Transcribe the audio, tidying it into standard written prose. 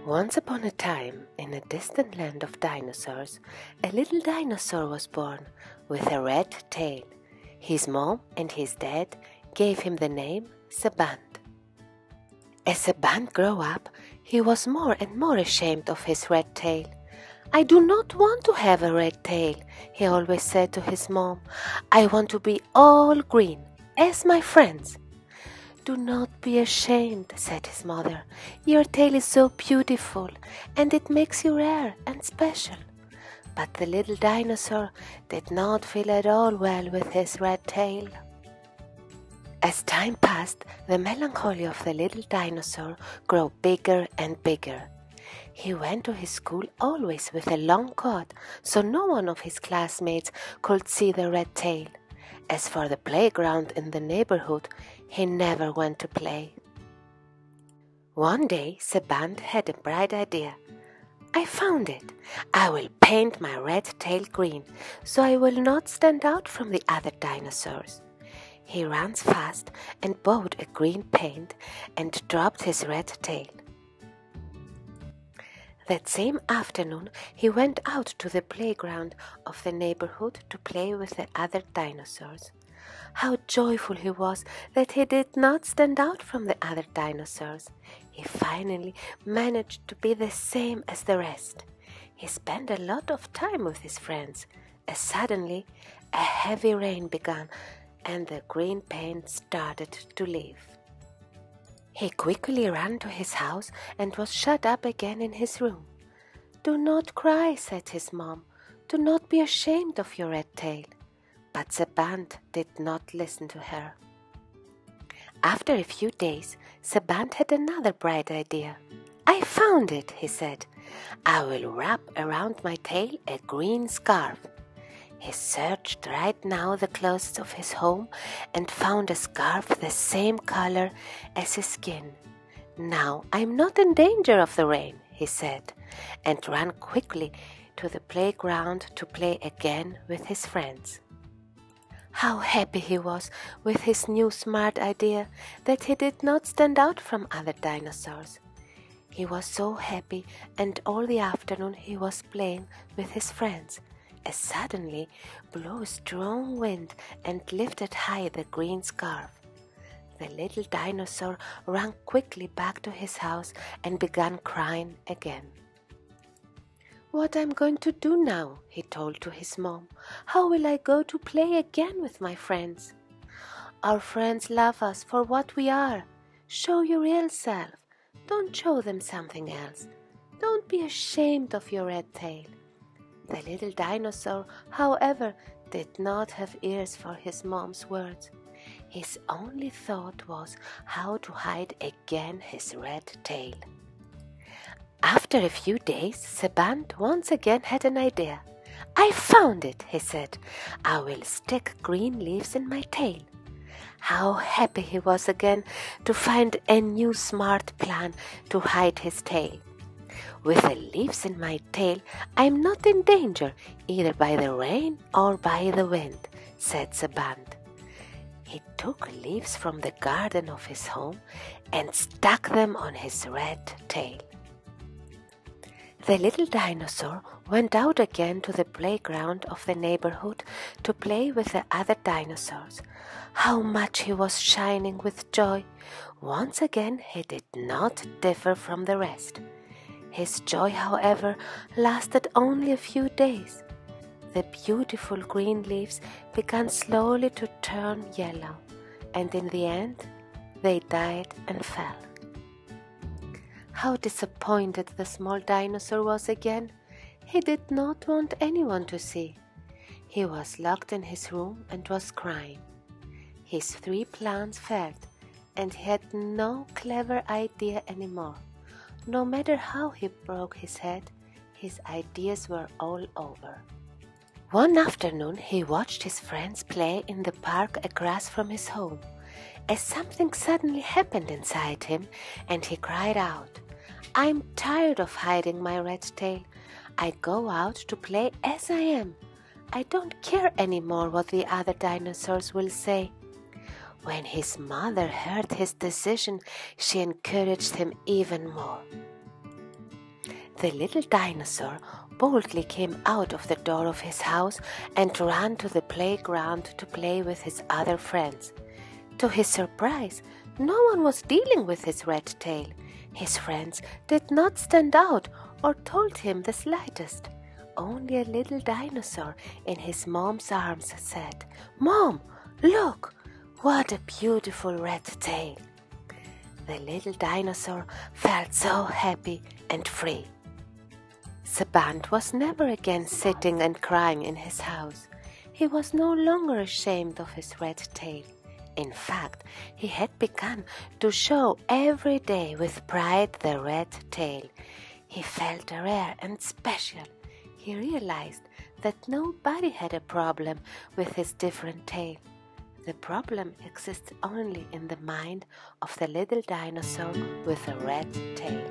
Once upon a time, in a distant land of dinosaurs, a little dinosaur was born with a red tail. His mom and his dad gave him the name Sebant. As Sebant grew up, he was more and more ashamed of his red tail. "I do not want to have a red tail," he always said to his mom. "I want to be all green, as my friends." "Do not be ashamed," said his mother. "Your tail is so beautiful, and it makes you rare and special." But the little dinosaur did not feel at all well with his red tail. As time passed, the melancholy of the little dinosaur grew bigger and bigger. He went to his school always with a long coat, so no one of his classmates could see the red tail. As for the playground in the neighborhood, he never went to play. One day, Sebant had a bright idea. "I found it. I will paint my red tail green, so I will not stand out from the other dinosaurs." He ran fast and bought a green paint and dropped his red tail. That same afternoon, he went out to the playground of the neighborhood to play with the other dinosaurs. How joyful he was that he did not stand out from the other dinosaurs. He finally managed to be the same as the rest. He spent a lot of time with his friends, as suddenly a heavy rain began and the green paint started to leave. He quickly ran to his house and was shut up again in his room. "Do not cry," said his mom. "Do not be ashamed of your red tail." But Sebant did not listen to her. After a few days, Sebant had another bright idea. "I found it," he said. "I will wrap around my tail a green scarf." He searched right now the clothes of his home and found a scarf the same color as his skin. "Now I am not in danger of the rain," he said, and ran quickly to the playground to play again with his friends. How happy he was with his new smart idea that he did not stand out from other dinosaurs. He was so happy, and all the afternoon he was playing with his friends, as suddenly blew a strong wind and lifted high the green scarf. The little dinosaur ran quickly back to his house and began crying again. "What am I going to do now?" he told to his mom. "How will I go to play again with my friends?" "Our friends love us for what we are. Show your real self. Don't show them something else. Don't be ashamed of your red tail." The little dinosaur, however, did not have ears for his mom's words. His only thought was how to hide again his red tail. After a few days, Sebant once again had an idea. "I found it," he said. "I will stick green leaves in my tail." How happy he was again to find a new smart plan to hide his tail. "With the leaves in my tail, I am not in danger either by the rain or by the wind," said Sebant. He took leaves from the garden of his home and stuck them on his red tail. The little dinosaur went out again to the playground of the neighborhood to play with the other dinosaurs. How much he was shining with joy! Once again he did not differ from the rest. His joy, however, lasted only a few days. The beautiful green leaves began slowly to turn yellow, and in the end they died and fell. How disappointed the small dinosaur was again! He did not want anyone to see. He was locked in his room and was crying. His 3 plans failed, and he had no clever idea anymore. No matter how he broke his head, his ideas were all over. One afternoon he watched his friends play in the park across from his home, as something suddenly happened inside him, and he cried out, "I'm tired of hiding my red tail. I go out to play as I am. I don't care anymore what the other dinosaurs will say." When his mother heard his decision, she encouraged him even more. The little dinosaur boldly came out of the door of his house and ran to the playground to play with his other friends. To his surprise, no one was dealing with his red tail. His friends did not stand out or told him the slightest. Only a little dinosaur in his mom's arms said, "Mom, look, what a beautiful red tail." The little dinosaur felt so happy and free. The band was never again sitting and crying in his house. He was no longer ashamed of his red tail. In fact, he had begun to show every day with pride the red tail. He felt rare and special. He realized that nobody had a problem with his different tail. The problem exists only in the mind of the little dinosaur with a red tail.